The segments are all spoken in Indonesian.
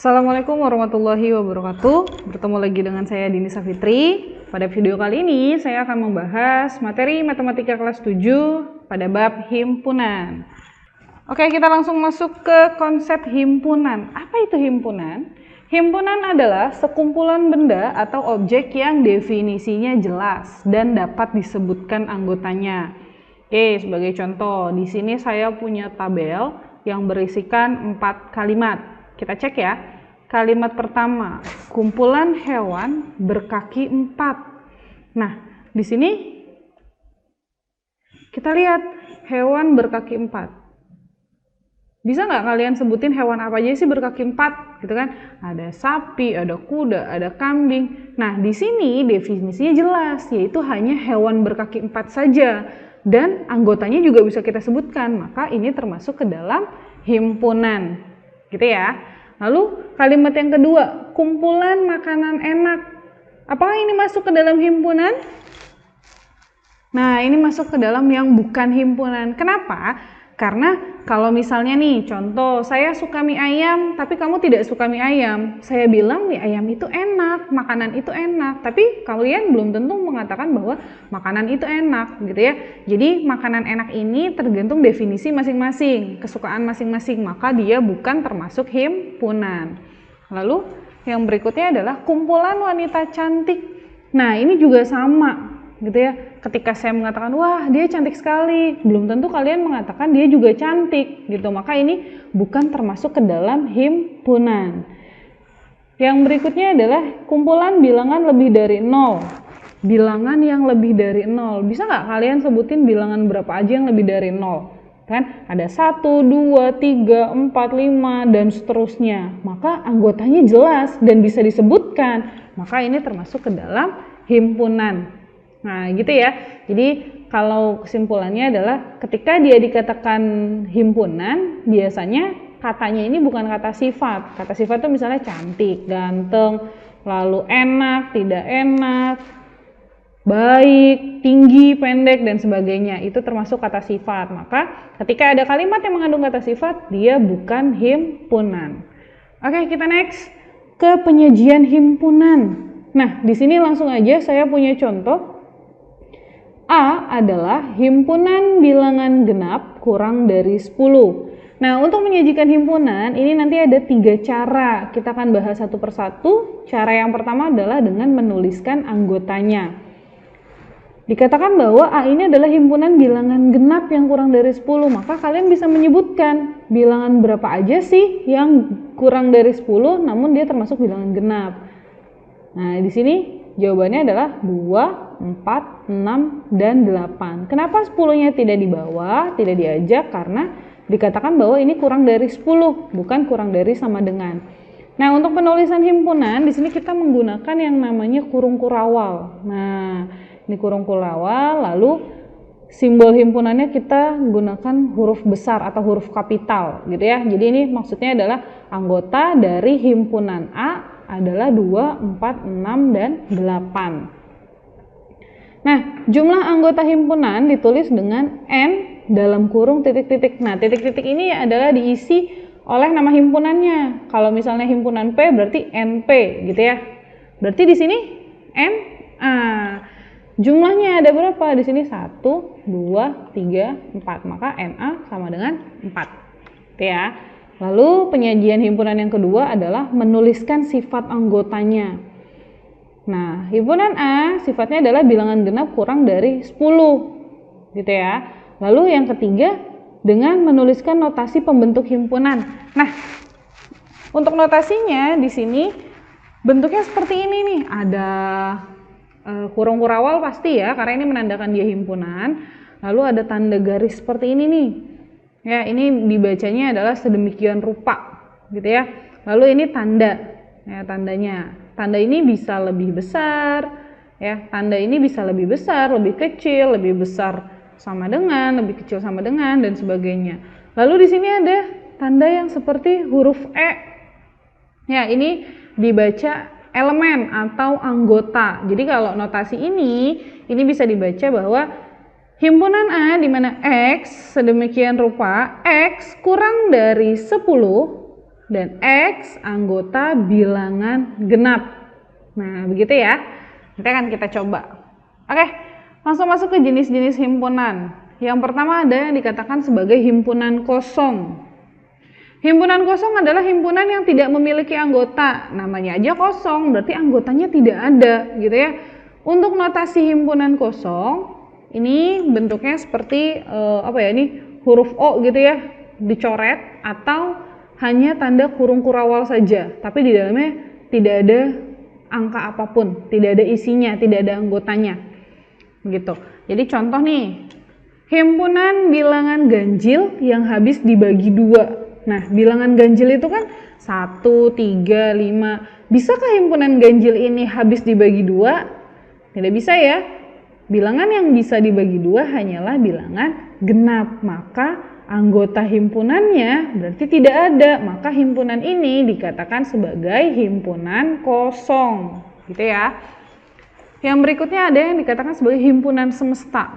Assalamualaikum warahmatullahi wabarakatuh. Bertemu lagi dengan saya Dini Safitri. Pada video kali ini saya akan membahas materi matematika kelas 7 pada bab himpunan. Oke, kita langsung masuk ke konsep himpunan. Apa itu himpunan? Himpunan adalah sekumpulan benda atau objek yang definisinya jelas dan dapat disebutkan anggotanya. Oke, sebagai contoh, di sini saya punya tabel yang berisikan 4 kalimat. Kita cek ya. Kalimat pertama, kumpulan hewan berkaki 4. Nah, di sini kita lihat hewan berkaki 4. Bisa nggak kalian sebutin hewan apa aja sih berkaki 4? Gitu kan? Ada sapi, ada kuda, ada kambing. Nah, di sini definisinya jelas, yaitu hanya hewan berkaki 4 saja. Dan anggotanya juga bisa kita sebutkan, maka ini termasuk ke dalam himpunan. Gitu ya. Lalu kalimat yang kedua, kumpulan makanan enak. Apakah ini masuk ke dalam himpunan? Nah, ini masuk ke dalam yang bukan himpunan. Kenapa? Karena kalau misalnya nih, contoh, saya suka mie ayam, tapi kamu tidak suka mie ayam. Saya bilang mie ayam itu enak, makanan itu enak. Tapi kalian belum tentu mengatakan bahwa makanan itu enak, gitu ya. Jadi makanan enak ini tergantung definisi masing-masing, kesukaan masing-masing. Maka dia bukan termasuk himpunan. Lalu yang berikutnya adalah kumpulan wanita cantik. Nah, ini juga sama, gitu ya. Ketika saya mengatakan, wah dia cantik sekali, belum tentu kalian mengatakan dia juga cantik, gitu. Maka ini bukan termasuk ke dalam himpunan. Yang berikutnya adalah kumpulan bilangan lebih dari 0. Bilangan yang lebih dari 0. Bisa nggak kalian sebutin bilangan berapa aja yang lebih dari 0? Kan ada 1, 2, 3, 4, 5, dan seterusnya. Maka anggotanya jelas dan bisa disebutkan. Maka ini termasuk ke dalam himpunan. Nah, gitu ya. Jadi, kalau kesimpulannya adalah ketika dia dikatakan himpunan, biasanya katanya ini bukan kata sifat. Kata sifat itu misalnya cantik, ganteng, lalu enak, tidak enak, baik, tinggi, pendek, dan sebagainya. Itu termasuk kata sifat. Maka, ketika ada kalimat yang mengandung kata sifat, dia bukan himpunan. Oke, kita next ke penyajian himpunan. Nah, di sini langsung aja saya punya contoh. A adalah himpunan bilangan genap kurang dari 10. Nah, untuk menyajikan himpunan, ini nanti ada 3 cara. Kita akan bahas satu persatu. Cara yang pertama adalah dengan menuliskan anggotanya. Dikatakan bahwa A ini adalah himpunan bilangan genap yang kurang dari 10. Maka kalian bisa menyebutkan bilangan berapa aja sih yang kurang dari 10, namun dia termasuk bilangan genap. Nah, di sini jawabannya adalah 2, 4, 6, dan 8. Kenapa 10-nya tidak dibawa, tidak diajak? Karena dikatakan bahwa ini kurang dari 10, bukan kurang dari sama dengan. Nah, untuk penulisan himpunan, di sini kita menggunakan yang namanya kurung kurawal. Nah, ini kurung kurawal, lalu simbol himpunannya kita gunakan huruf besar atau huruf kapital, gitu ya. Jadi ini maksudnya adalah anggota dari himpunan A adalah 2, 4, 6, dan 8. Nah, jumlah anggota himpunan ditulis dengan N dalam kurung titik-titik. Nah, titik-titik ini adalah diisi oleh nama himpunannya. Kalau misalnya himpunan P berarti NP, gitu ya. Berarti di sini NA. Jumlahnya ada berapa? Di sini 1, 2, 3, 4. Maka NA sama dengan 4. Gitu ya. Lalu penyajian himpunan yang kedua adalah menuliskan sifat anggotanya. Nah, himpunan A sifatnya adalah bilangan genap kurang dari 10, gitu ya. Lalu yang ketiga, dengan menuliskan notasi pembentuk himpunan. Nah, untuk notasinya di sini bentuknya seperti ini nih. Ada kurung kurawal pasti ya, karena ini menandakan dia himpunan. Lalu ada tanda garis seperti ini nih. Ya, ini dibacanya adalah sedemikian rupa, gitu ya. Lalu ini tanda, ya tandanya. Tanda ini bisa lebih besar, ya. Tanda ini bisa lebih besar, lebih kecil, lebih besar sama dengan, lebih kecil sama dengan, dan sebagainya. Lalu di sini ada tanda yang seperti huruf E. Ya, ini dibaca elemen atau anggota. Jadi kalau notasi ini bisa dibaca bahwa himpunan A di mana X sedemikian rupa, X kurang dari 10 dan X anggota bilangan genap. Nah, begitu ya. Nanti akan kita coba. Oke, langsung masuk ke jenis-jenis himpunan. Yang pertama ada yang dikatakan sebagai himpunan kosong. Himpunan kosong adalah himpunan yang tidak memiliki anggota. Namanya aja kosong, berarti anggotanya tidak ada, gitu ya. Untuk notasi himpunan kosong, ini bentuknya seperti ini huruf O gitu ya, dicoret atau hanya tanda kurung kurawal saja, tapi di dalamnya tidak ada angka apapun, tidak ada isinya, tidak ada anggotanya, gitu. Jadi contoh nih, himpunan bilangan ganjil yang habis dibagi 2. Nah, bilangan ganjil itu kan 1, 3, 5. Bisakah himpunan ganjil ini habis dibagi 2? Tidak bisa ya. Bilangan yang bisa dibagi 2 hanyalah bilangan genap, maka anggota himpunannya berarti tidak ada, maka himpunan ini dikatakan sebagai himpunan kosong, gitu ya. Yang berikutnya ada yang dikatakan sebagai himpunan semesta.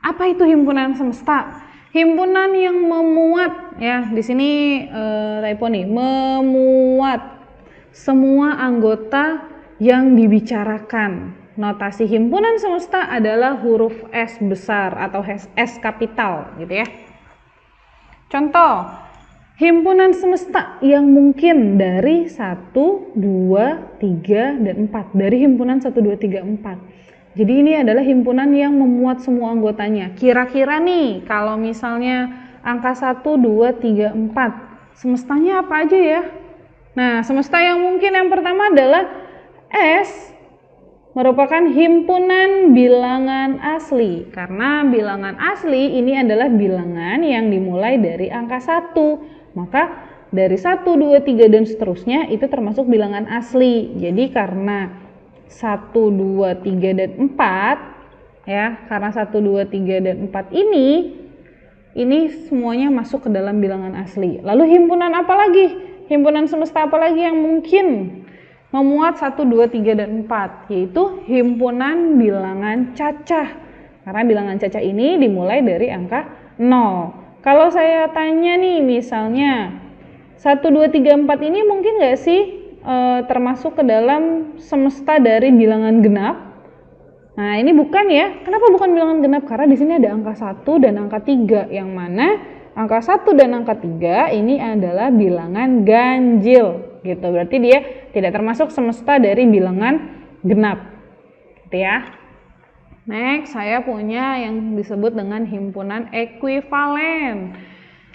Apa itu himpunan semesta? Himpunan yang memuat, ya di sini typo nih, memuat semua anggota yang dibicarakan. Notasi himpunan semesta adalah huruf S besar atau S kapital, gitu ya. Contoh, himpunan semesta yang mungkin dari 1, 2, 3, dan 4. Dari himpunan 1, 2, 3, 4. Jadi ini adalah himpunan yang memuat semua anggotanya. Kira-kira nih, kalau misalnya angka 1, 2, 3, 4, semestanya apa aja ya? Nah, semesta yang mungkin yang pertama adalah S, merupakan himpunan bilangan asli, karena bilangan asli ini adalah bilangan yang dimulai dari angka 1, maka dari 1, 2, 3 dan seterusnya itu termasuk bilangan asli. Jadi karena 1, 2, 3 dan 4 ya, karena 1, 2, 3 dan 4 ini semuanya masuk ke dalam bilangan asli. Lalu himpunan apa lagi? Himpunan semesta apa lagi yang mungkin memuat 1, 2, 3, dan 4, yaitu himpunan bilangan cacah. Karena bilangan cacah ini dimulai dari angka 0. Kalau saya tanya nih, misalnya 1, 2, 3, 4 ini mungkin nggak sih termasuk ke dalam semesta dari bilangan genap? Nah, ini bukan ya. Kenapa bukan bilangan genap? Karena di sini ada angka 1 dan angka 3, yang mana angka 1 dan angka 3 ini adalah bilangan ganjil. Gitu, berarti dia tidak termasuk semesta dari bilangan genap, gitu ya. Next, saya punya yang disebut dengan himpunan ekuivalen.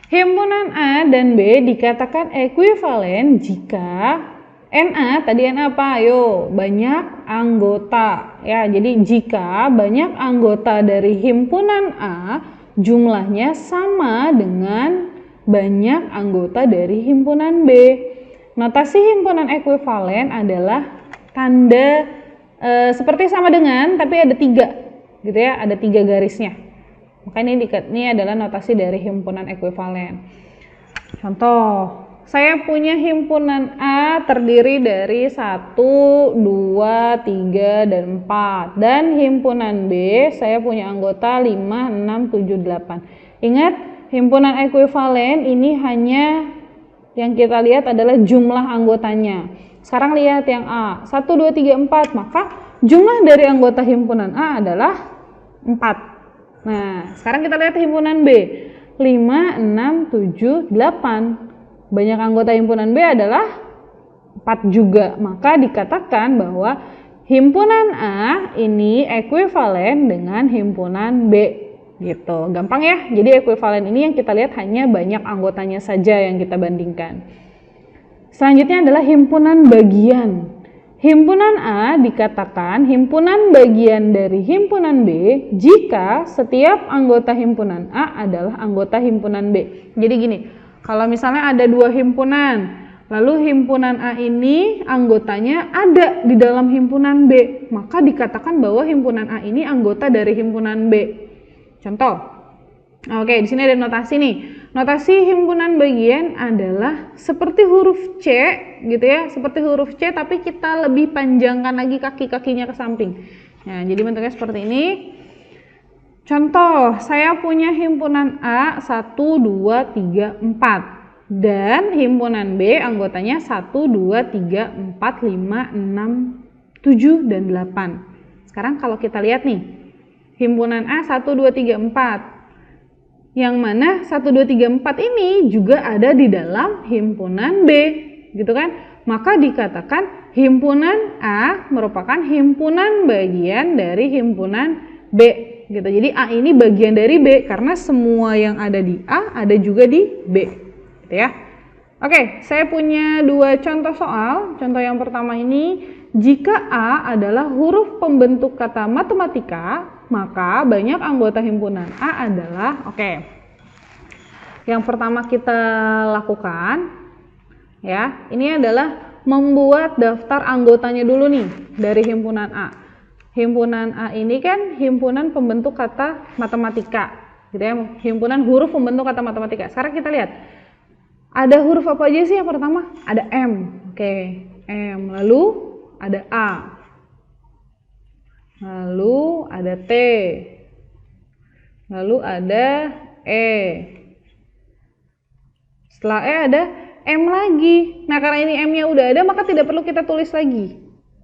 Himpunan A dan B dikatakan ekuivalen jika NA, tadi NA apa? Ayo, banyak anggota. Ya, jadi jika banyak anggota dari himpunan A jumlahnya sama dengan banyak anggota dari himpunan B. Notasi himpunan ekuivalen adalah tanda seperti sama dengan, tapi ada 3, gitu ya, ada 3 garisnya. Maka ini adalah notasi dari himpunan ekuivalen. Contoh, saya punya himpunan A terdiri dari 1, 2, 3, dan 4. Dan himpunan B, saya punya anggota 5, 6, 7, 8. Ingat, himpunan ekuivalen ini hanya yang kita lihat adalah jumlah anggotanya. Sekarang lihat yang A, 1, 2, 3, 4, maka jumlah dari anggota himpunan A adalah 4. Nah, sekarang kita lihat himpunan B, 5, 6, 7, 8. Banyak anggota himpunan B adalah 4 juga, maka dikatakan bahwa himpunan A ini ekuivalen dengan himpunan B. Gitu, gampang ya. Jadi ekuivalen ini yang kita lihat hanya banyak anggotanya saja yang kita bandingkan. Selanjutnya adalah himpunan bagian. Himpunan A dikatakan himpunan bagian dari himpunan B jika setiap anggota himpunan A adalah anggota himpunan B. Jadi gini, kalau misalnya ada 2 himpunan, lalu himpunan A ini anggotanya ada di dalam himpunan B, maka dikatakan bahwa himpunan A ini anggota dari himpunan B. Contoh, oke, di sini ada notasi nih. Notasi himpunan bagian adalah seperti huruf C, gitu ya, seperti huruf C, tapi kita lebih panjangkan lagi kaki-kakinya ke samping. Nah, jadi bentuknya seperti ini. Contoh, saya punya himpunan A 1, 2, 3, 4. dan himpunan B anggotanya 1, 2, 3, 4, 5, 6, 7, dan 8. Sekarang kalau kita lihat nih, himpunan A 1, 2, 3, 4. Yang mana 1, 2, 3, 4 ini juga ada di dalam himpunan B, gitu kan? Maka dikatakan himpunan A merupakan himpunan bagian dari himpunan B, gitu. Jadi A ini bagian dari B karena semua yang ada di A ada juga di B, gitu ya. Oke, saya punya dua contoh soal. Contoh yang pertama ini, jika A adalah huruf pembentuk kata matematika, maka banyak anggota himpunan A adalah, yang pertama kita lakukan, ya, ini adalah membuat daftar anggotanya dulu nih dari himpunan A. Himpunan A ini kan himpunan pembentuk kata matematika, gitu ya, himpunan huruf pembentuk kata matematika. Sekarang kita lihat, ada huruf apa aja sih yang pertama? Ada M, M. Lalu ada A, lalu ada T, lalu ada E. Setelah E ada M lagi. Nah, karena ini M-nya udah ada, maka tidak perlu kita tulis lagi,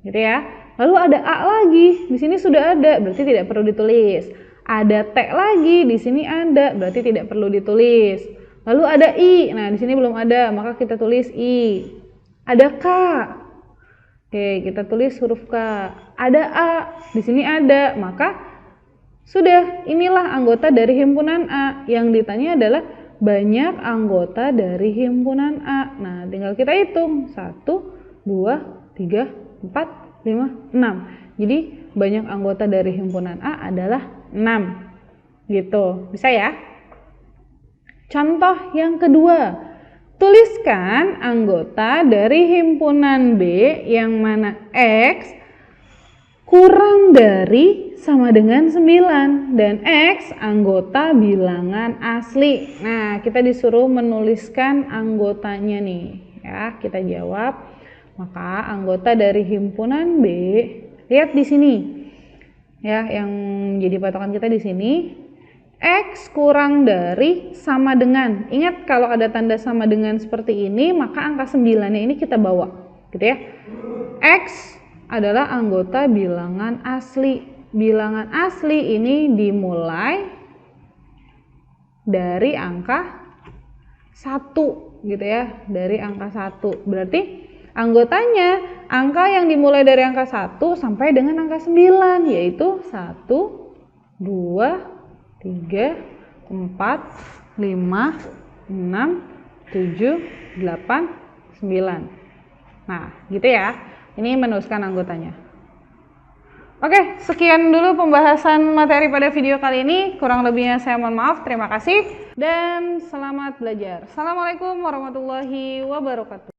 gitu ya. Lalu ada A lagi, di sini sudah ada, berarti tidak perlu ditulis. Ada T lagi, di sini ada, berarti tidak perlu ditulis. Lalu ada I, nah di sini belum ada, maka kita tulis I. Ada K, kita tulis huruf K. Ada A, di sini ada, maka sudah, inilah anggota dari himpunan A. Yang ditanya adalah banyak anggota dari himpunan A. Nah, tinggal kita hitung 1, 2, 3, 4, 5, 6. Jadi banyak anggota dari himpunan A adalah 6, gitu. Bisa ya? Contoh yang kedua, tuliskan anggota dari himpunan B yang mana X kurang dari sama dengan 9 dan X anggota bilangan asli. Nah, kita disuruh menuliskan anggotanya nih, ya. Kita jawab. Maka anggota dari himpunan B, lihat di sini. Ya, yang jadi patokan kita di sini. X kurang dari sama dengan. Ingat, kalau ada tanda sama dengan seperti ini, maka angka 9-nya ini kita bawa, gitu ya. X adalah anggota bilangan asli. Bilangan asli ini dimulai dari angka 1, gitu ya. Dari angka 1. Berarti anggotanya angka yang dimulai dari angka 1 sampai dengan angka 9, yaitu 1, 2, 3, 4, 5, 6, 7, 8, 9. Nah, gitu ya. Ini menuliskan anggotanya. Oke, sekian dulu pembahasan materi pada video kali ini. Kurang lebihnya saya mohon maaf. Terima kasih dan selamat belajar. Assalamualaikum warahmatullahi wabarakatuh.